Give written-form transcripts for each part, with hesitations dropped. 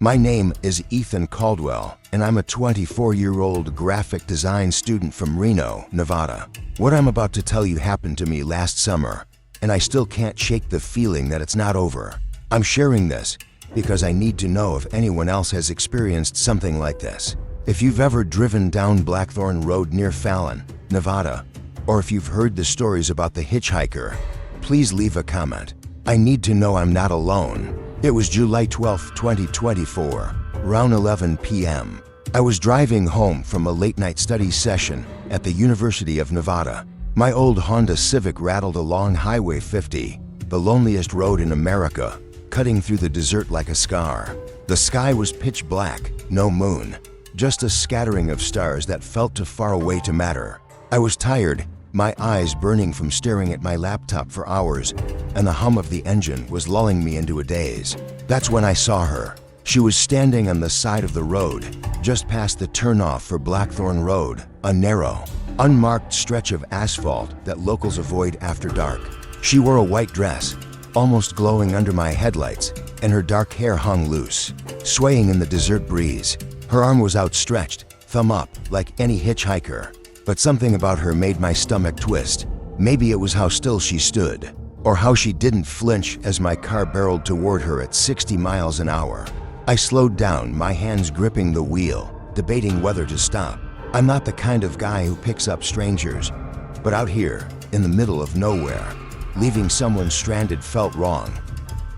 My name is Ethan Caldwell, and I'm a 24-year-old graphic design student from Reno, Nevada. What I'm about to tell you happened to me last summer, and I still can't shake the feeling that it's not over. I'm sharing this because I need to know if anyone else has experienced something like this. If you've ever driven down Blackthorn Road near Fallon, Nevada, or if you've heard the stories about the hitchhiker, please leave a comment. I need to know I'm not alone. It was July 12, 2024, around 11 p.m. I was driving home from a late-night study session at the University of Nevada. My old Honda Civic rattled along Highway 50, the loneliest road in America, cutting through the desert like a scar. The sky was pitch black, no moon, just a scattering of stars that felt too far away to matter. I was tired, my eyes burning from staring at my laptop for hours, and the hum of the engine was lulling me into a daze. That's when I saw her. She was standing on the side of the road, just past the turnoff for Blackthorn Road, a narrow, unmarked stretch of asphalt that locals avoid after dark. She wore a white dress, almost glowing under my headlights, and her dark hair hung loose, swaying in the desert breeze. Her arm was outstretched, thumb up, like any hitchhiker. But something about her made my stomach twist. Maybe it was how still she stood, or how she didn't flinch as my car barreled toward her at 60 miles an hour. I slowed down, my hands gripping the wheel, debating whether to stop. I'm not the kind of guy who picks up strangers, but out here, in the middle of nowhere, leaving someone stranded felt wrong.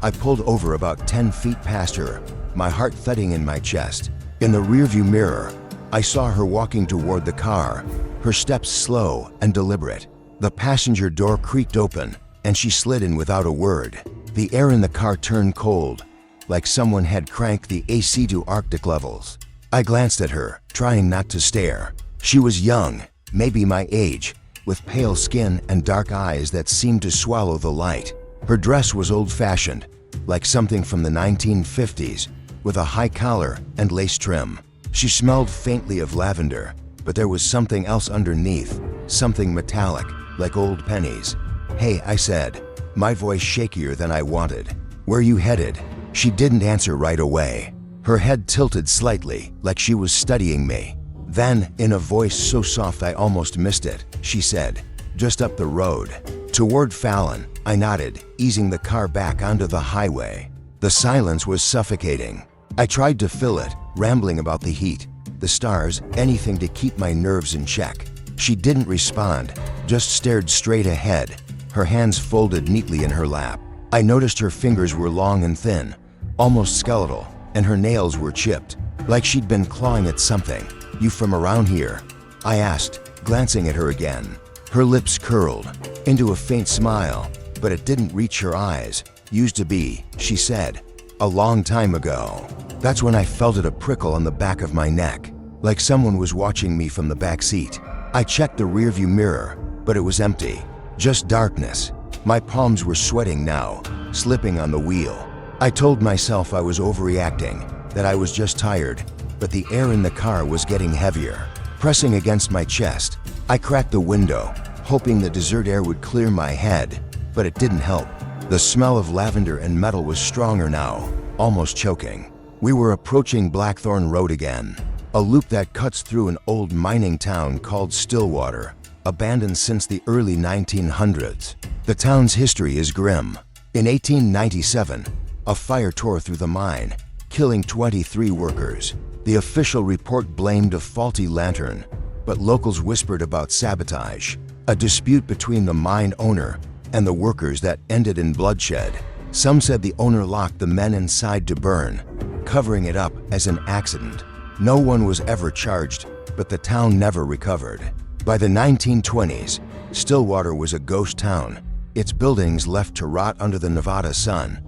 I pulled over about 10 feet past her, my heart thudding in my chest. In the rearview mirror, I saw her walking toward the car, her steps slow and deliberate. The passenger door creaked open, and she slid in without a word. The air in the car turned cold, like someone had cranked the AC to Arctic levels. I glanced at her, trying not to stare. She was young, maybe my age, with pale skin and dark eyes that seemed to swallow the light. Her dress was old-fashioned, like something from the 1950s, with a high collar and lace trim. She smelled faintly of lavender, but there was something else underneath, something metallic, like old pennies. "Hey," I said, my voice shakier than I wanted. "Where you headed?" She didn't answer right away. Her head tilted slightly, like she was studying me. Then, in a voice so soft I almost missed it, she said, "Just up the road." Toward Fallon, I nodded, easing the car back onto the highway. The silence was suffocating. I tried to fill it, rambling about the heat, the stars, anything to keep my nerves in check. She didn't respond, just stared straight ahead, her hands folded neatly in her lap. I noticed her fingers were long and thin, almost skeletal, and her nails were chipped, like she'd been clawing at something. "You from around here?" I asked, glancing at her again. Her lips curled into a faint smile, but it didn't reach her eyes. "Used to be," she said, "a long time ago." That's when I felt it a prickle on the back of my neck, like someone was watching me from the back seat. I checked the rearview mirror, but it was empty, just darkness. My palms were sweating now, slipping on the wheel. I told myself I was overreacting, that I was just tired, but the air in the car was getting heavier, pressing against my chest. I cracked the window, hoping the desert air would clear my head, but it didn't help. The smell of lavender and metal was stronger now, almost choking. We were approaching Blackthorn Road again, a loop that cuts through an old mining town called Stillwater, abandoned since the early 1900s. The town's history is grim. In 1897, a fire tore through the mine, killing 23 workers. The official report blamed a faulty lantern, but locals whispered about sabotage, a dispute between the mine owner and the workers that ended in bloodshed. Some said the owner locked the men inside to burn, covering it up as an accident. No one was ever charged, but the town never recovered. By the 1920s, Stillwater was a ghost town, its buildings left to rot under the Nevada sun.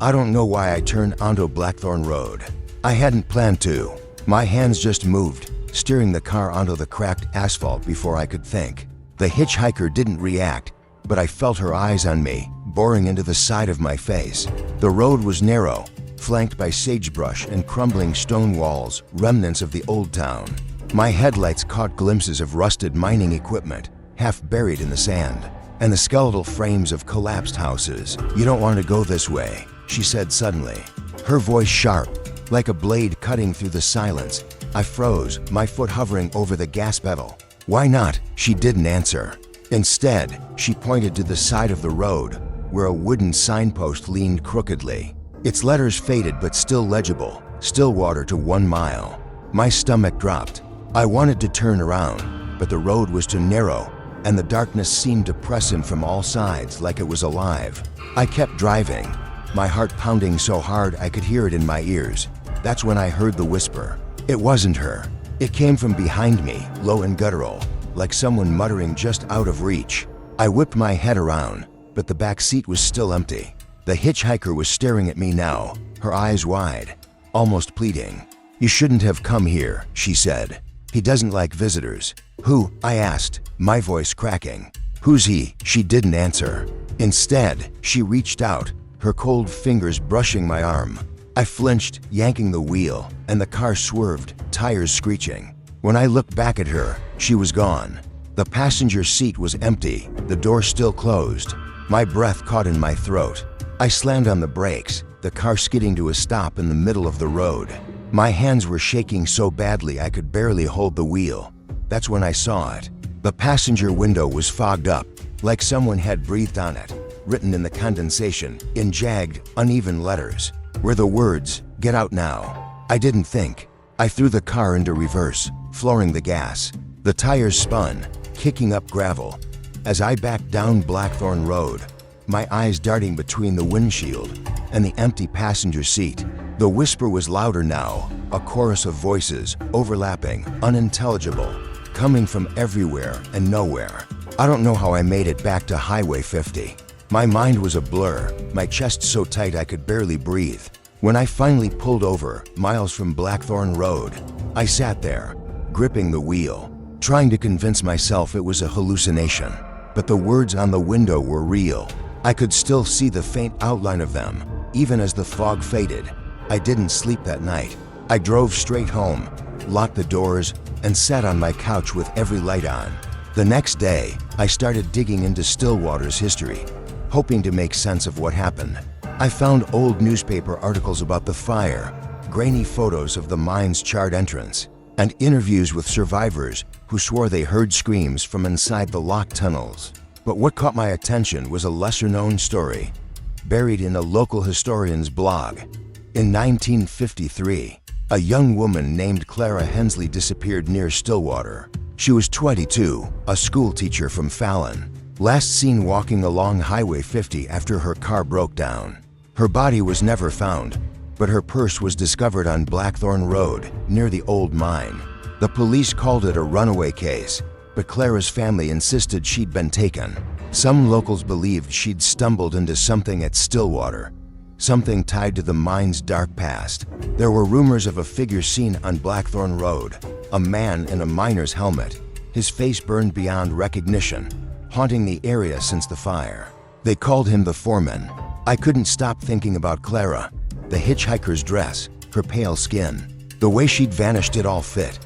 I don't know why I turned onto Blackthorn Road. I hadn't planned to. My hands just moved, steering the car onto the cracked asphalt before I could think. The hitchhiker didn't react, but I felt her eyes on me, boring into the side of my face. The road was narrow, flanked by sagebrush and crumbling stone walls, remnants of the old town. My headlights caught glimpses of rusted mining equipment, half buried in the sand, and the skeletal frames of collapsed houses. "You don't want to go this way," she said suddenly, her voice sharp, like a blade cutting through the silence. I froze, my foot hovering over the gas pedal. "Why not?" She didn't answer. Instead, she pointed to the side of the road, where a wooden signpost leaned crookedly. Its letters faded but still legible, Stillwater to 1 mile. My stomach dropped. I wanted to turn around, but the road was too narrow, and the darkness seemed to press him from all sides like it was alive. I kept driving, my heart pounding so hard I could hear it in my ears. That's when I heard the whisper. It wasn't her. It came from behind me, low and guttural, like someone muttering just out of reach. I whipped my head around, but the back seat was still empty. The hitchhiker was staring at me now, her eyes wide, almost pleading. "You shouldn't have come here," she said. "He doesn't like visitors." "Who?" I asked, my voice cracking. "Who's he?" She didn't answer. Instead, she reached out, her cold fingers brushing my arm. I flinched, yanking the wheel, and the car swerved, tires screeching. When I looked back at her, she was gone. The passenger seat was empty, the door still closed. My breath caught in my throat. I slammed on the brakes, the car skidding to a stop in the middle of the road. My hands were shaking so badly I could barely hold the wheel. That's when I saw it. The passenger window was fogged up, like someone had breathed on it. Written in the condensation, in jagged, uneven letters, were the words, "Get out now." I didn't think. I threw the car into reverse, flooring the gas. The tires spun, kicking up gravel. As I backed down Blackthorn Road, my eyes darting between the windshield and the empty passenger seat. The whisper was louder now, a chorus of voices, overlapping, unintelligible, coming from everywhere and nowhere. I don't know how I made it back to Highway 50. My mind was a blur, my chest so tight I could barely breathe. When I finally pulled over, miles from Blackthorn Road, I sat there, gripping the wheel, trying to convince myself it was a hallucination. But the words on the window were real. I could still see the faint outline of them, even as the fog faded. I didn't sleep that night. I drove straight home, locked the doors, and sat on my couch with every light on. The next day, I started digging into Stillwater's history, hoping to make sense of what happened. I found old newspaper articles about the fire, grainy photos of the mine's charred entrance, and interviews with survivors who swore they heard screams from inside the locked tunnels. But what caught my attention was a lesser-known story, buried in a local historian's blog. In 1953, a young woman named Clara Hensley disappeared near Stillwater. She was 22, a school teacher from Fallon, last seen walking along Highway 50 after her car broke down. Her body was never found, but her purse was discovered on Blackthorn Road, near the old mine. The police called it a runaway case, but Clara's family insisted she'd been taken. Some locals believed she'd stumbled into something at Stillwater, something tied to the mine's dark past. There were rumors of a figure seen on Blackthorn Road, a man in a miner's helmet, his face burned beyond recognition, haunting the area since the fire. They called him the Foreman. I couldn't stop thinking about Clara, the hitchhiker's dress, her pale skin. The way she'd vanished it all fit.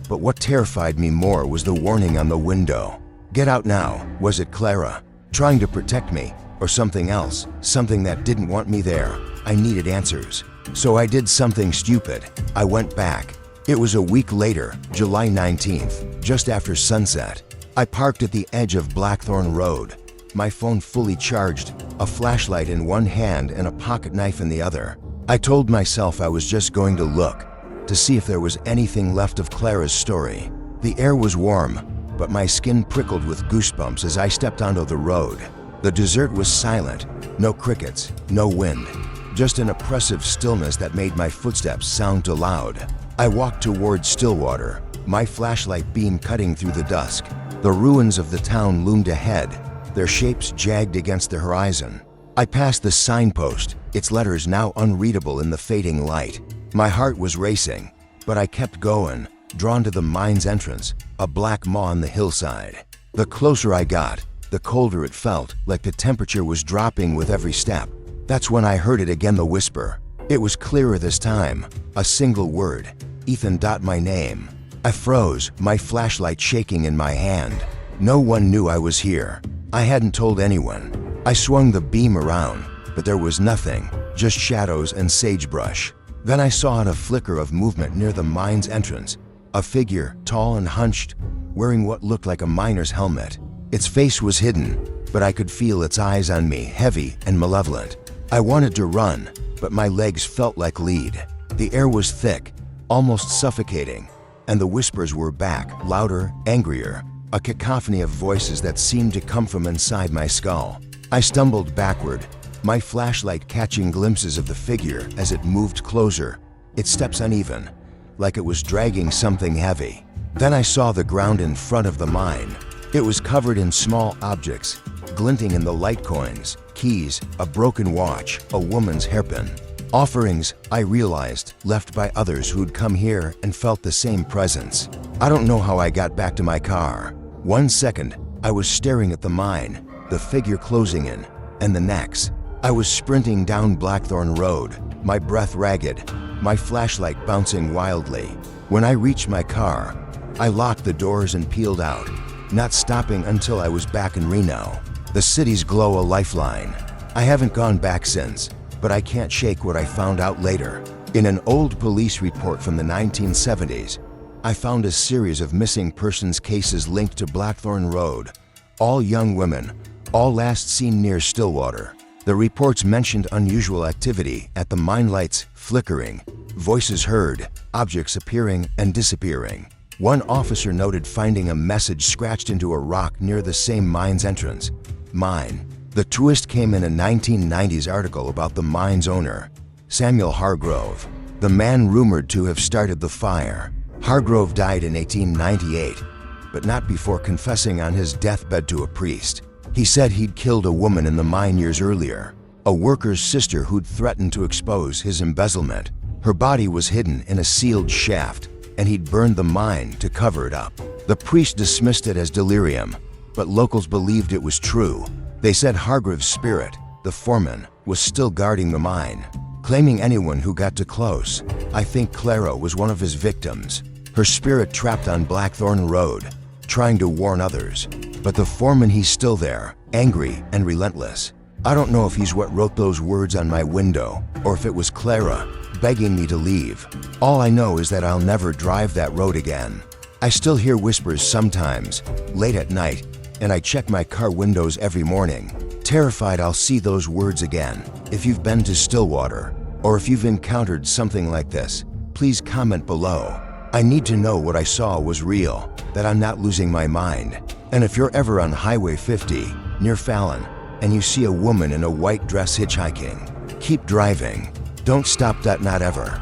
But what terrified me more was the warning on the window. "Get out now." Was it Clara, trying to protect me, or something else, something that didn't want me there? I needed answers. So I did something stupid. I went back. It was a week later, July 19th, just after sunset. I parked at the edge of Blackthorn Road, my phone fully charged, a flashlight in one hand and a pocket knife in the other. I told myself I was just going to look, to see if there was anything left of Clara's story. The air was warm, but my skin prickled with goosebumps as I stepped onto the road. The desert was silent, no crickets, no wind, just an oppressive stillness that made my footsteps sound too loud. I walked toward Stillwater, my flashlight beam cutting through the dusk. The ruins of the town loomed ahead, their shapes jagged against the horizon. I passed the signpost, its letters now unreadable in the fading light. My heart was racing, but I kept going, drawn to the mine's entrance, a black maw on the hillside. The closer I got, the colder it felt, like the temperature was dropping with every step. That's when I heard it again, the whisper. It was clearer this time, a single word, "Ethan." My name. I froze, my flashlight shaking in my hand. No one knew I was here. I hadn't told anyone. I swung the beam around, but there was nothing, just shadows and sagebrush. Then I saw a flicker of movement near the mine's entrance. A figure, tall and hunched, wearing what looked like a miner's helmet. Its face was hidden, but I could feel its eyes on me, heavy and malevolent. I wanted to run, but my legs felt like lead. The air was thick, almost suffocating, and the whispers were back, louder, angrier, a cacophony of voices that seemed to come from inside my skull. I stumbled backward, my flashlight catching glimpses of the figure as it moved closer, its steps uneven, like it was dragging something heavy. Then I saw the ground in front of the mine. It was covered in small objects, glinting in the light coins, keys, a broken watch, a woman's hairpin. Offerings, I realized, left by others who'd come here and felt the same presence. I don't know how I got back to my car. 1 second, I was staring at the mine, the figure closing in, and the next, I was sprinting down Blackthorn Road, my breath ragged, my flashlight bouncing wildly. When I reached my car, I locked the doors and peeled out, not stopping until I was back in Reno. The city's glow a lifeline. I haven't gone back since, but I can't shake what I found out later. In an old police report from the 1970s, I found a series of missing persons cases linked to Blackthorn Road. All young women, all last seen near Stillwater. The reports mentioned unusual activity at the mine lights, flickering, voices heard, objects appearing and disappearing. One officer noted finding a message scratched into a rock near the same mine's entrance. Mine. The twist came in a 1990s article about the mine's owner, Samuel Hargrove, the man rumored to have started the fire. Hargrove died in 1898, but not before confessing on his deathbed to a priest. He said he'd killed a woman in the mine years earlier, a worker's sister who'd threatened to expose his embezzlement. Her body was hidden in a sealed shaft, and he'd burned the mine to cover it up. The priest dismissed it as delirium, but locals believed it was true. They said Hargrove's spirit, the foreman, was still guarding the mine, claiming anyone who got too close. I think Clara was one of his victims, her spirit trapped on Blackthorn Road, trying to warn others. But the foreman, he's still there, angry and relentless. I don't know if he's what wrote those words on my window, or if it was Clara begging me to leave. All I know is that I'll never drive that road again. I still hear whispers sometimes, late at night, and I check my car windows every morning, terrified I'll see those words again. If you've been to Stillwater, or if you've encountered something like this, please comment below. I need to know what I saw was real, that I'm not losing my mind. And if you're ever on Highway 50, near Fallon, and you see a woman in a white dress hitchhiking, keep driving. Don't stop that, not ever.